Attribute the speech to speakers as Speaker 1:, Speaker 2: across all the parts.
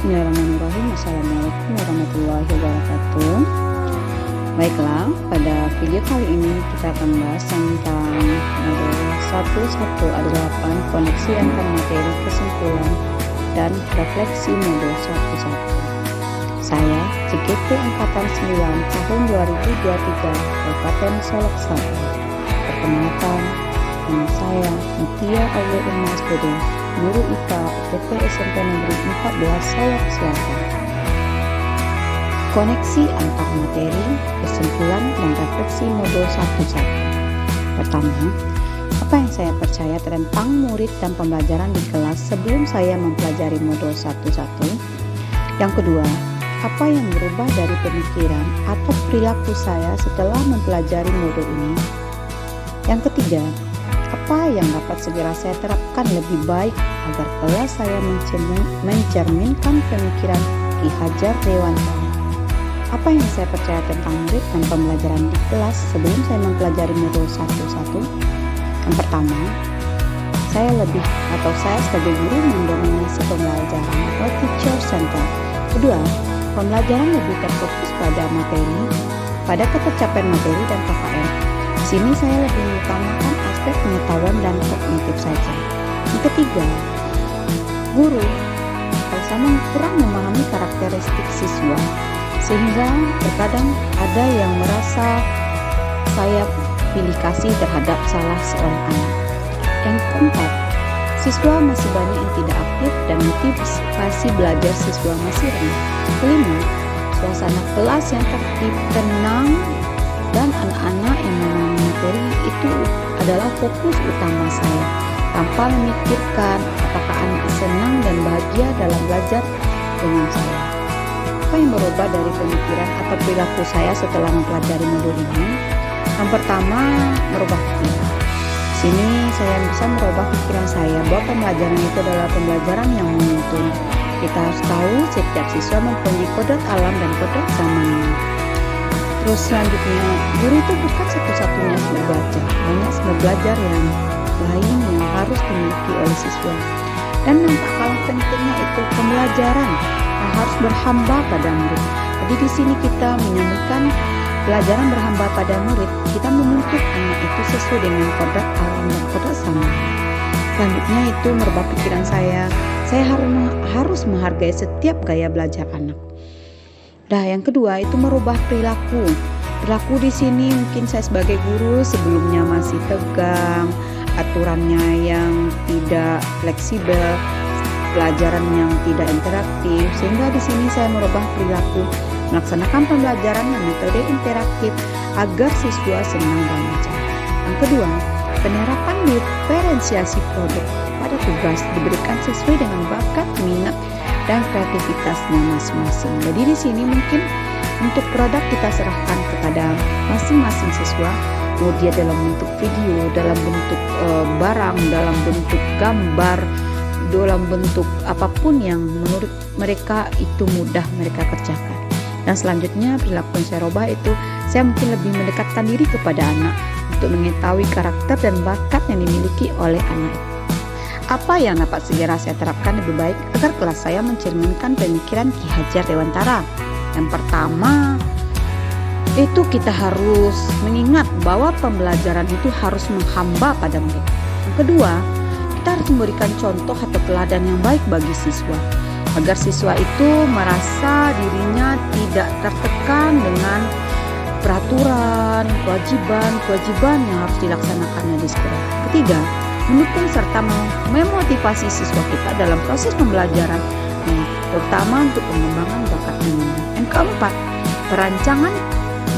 Speaker 1: Bismillahirrahmanirrahim. Assalamualaikum warahmatullahi wabarakatuh. Baiklah, pada video kali ini kita akan bahas tentang modul 1.1.8 koneksi antar materi, kesimpulan, dan refleksi modul 1.1. Saya JGP Angkatan 9 tahun 2023 Kabupaten Solok Selatan. Perkenalkan, nama saya Mutia Aulia Mas Budi, Guru IPA UPT SMP Negeri 14 Solok Selatan. Koneksi antar materi, kesimpulan, dan refleksi modul 1.1. Pertama, apa yang saya percaya tentang murid dan pembelajaran di kelas sebelum saya mempelajari modul 1.1. Yang kedua, apa yang berubah dari pemikiran atau perilaku saya setelah mempelajari modul ini. Yang ketiga, apa yang dapat segera saya terapkan lebih baik agar kelas saya mencerminkan pemikiran Ki Hajar Dewantara. Apa yang saya percaya tentang murid dan pembelajaran di kelas sebelum saya mempelajari modul 1.1. Yang pertama, saya sebagai guru mendominasi pembelajaran atau teacher center. Kedua, pembelajaran lebih terfokus pada materi, pada ketercapaian materi dan KKM. Di sini saya lebih mengutamakan aspek pengetahuan dan kognitif saja. Yang ketiga, guru sama kurang memahami karakteristik siswa, sehingga terkadang ada yang merasa saya pilih kasih terhadap salah seorang anak. Yang keempat, siswa masih banyak yang tidak aktif dan motivasi belajar siswa masih rendah. Kelima, suasana kelas yang tertib, tenang, dan anak-anak yang memahami materi itu adalah fokus utama saya, tanpa memikirkan apakah anak senang dan bahagia dalam belajar dengan saya. Apa yang berubah dari pemikiran atau perilaku saya setelah mempelajari modul ini? Yang pertama, merubah pikiran. Di sini saya bisa merubah pikiran saya bahwa pembelajaran itu adalah pembelajaran yang menuntun. Kita harus tahu setiap siswa mempunyai kodrat alam dan kodrat zamannya. Terus selanjutnya, guru itu bukan satu-satunya sumber belajar. Banyak sumber belajar yang lain yang harus dimiliki oleh siswa. Dan yang tak kalah pentingnya itu pembelajaran yang harus berhamba pada murid. Jadi di sini kita menyambungkan pelajaran berhamba pada murid. Kita membentuk anak itu sesuai dengan kodrat alam dan kodrat zaman. Selanjutnya itu merubah pikiran saya. Saya harus menghargai setiap gaya belajar anak. Nah, yang kedua itu merubah perilaku. Perilaku di sini mungkin saya sebagai guru sebelumnya masih tegang, aturannya yang tidak fleksibel, pelajaran yang tidak interaktif, sehingga di sini saya merubah perilaku, melaksanakan pembelajaran dengan metode interaktif agar siswa senang belajar. Yang kedua, penerapan diferensiasi produk pada tugas diberikan sesuai dengan bakat, minat, dan kreativitasnya masing-masing. Jadi di sini mungkin untuk produk kita serahkan kepada masing-masing siswa, mau dia dalam bentuk video, dalam bentuk barang, dalam bentuk gambar, dalam bentuk apapun yang menurut mereka itu mudah mereka kerjakan. Dan selanjutnya perilaku yang saya rubah itu saya mungkin lebih mendekatkan diri kepada anak untuk mengetahui karakter dan bakat yang dimiliki oleh anak. Apa yang dapat segera saya terapkan lebih baik agar kelas saya mencerminkan pemikiran Ki Hajar Dewantara? Yang pertama, itu kita harus mengingat bahwa pembelajaran itu harus menghamba pada murid. Yang kedua, kita harus memberikan contoh atau teladan yang baik bagi siswa, agar siswa itu merasa dirinya tidak tertekan dengan peraturan, kewajiban yang harus dilaksanakannya di sekolah. Ketiga, mendukung serta memotivasi siswa kita dalam proses pembelajaran, terutama untuk pengembangan bakat minat. Yang keempat,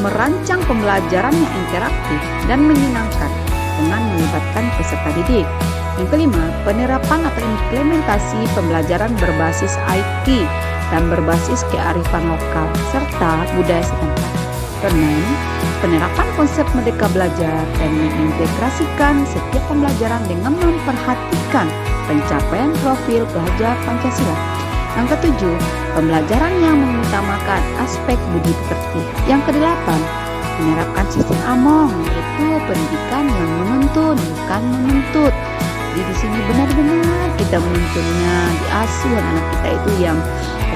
Speaker 1: merancang pembelajaran yang interaktif dan menyenangkan dengan melibatkan peserta didik. Yang kelima, penerapan atau implementasi pembelajaran berbasis IT dan berbasis kearifan lokal serta budaya setempat. Keenam, penerapan konsep Merdeka Belajar dan mengintegrasikan setiap pembelajaran dengan memperhatikan pencapaian profil pelajar Pancasila. Yang ketujuh, pembelajaran yang mengutamakan aspek budi pekerti. Yang kedelapan, menerapkan sistem AMONG, yaitu pendidikan yang menuntun bukan menuntut. Jadi di sini benar-benar kita menuntunnya, diasuh anak kita itu yang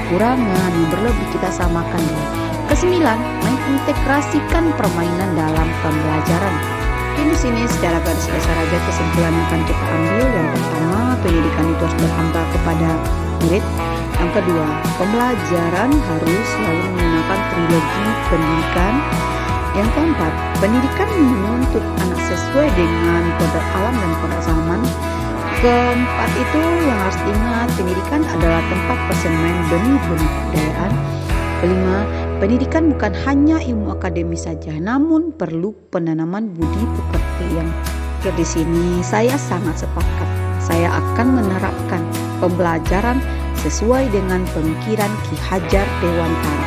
Speaker 1: kekurangan yang berlebih kita samakan dia. Kesembilan, mengintegrasikan permainan dalam pembelajaran. Di sini secara garis besar aja kesimpulan yang akan kita ambil. Yang pertama, pendidikan itu harus berdampak kepada murid. Yang kedua, pembelajaran harus selalu menggunakan trilogi pendidikan. Yang keempat, pendidikan menuntut anak sesuai dengan kodrat alam dan kodrat zaman. Keempat itu yang harus diingat, pendidikan adalah tempat persemaian benih-benih kebudayaan. Kelima, pendidikan bukan hanya ilmu akademis saja, namun perlu penanaman budi pekerti yang di sini saya sangat sepakat. Saya akan menerapkan pembelajaran sesuai dengan pemikiran Ki Hajar Dewantara.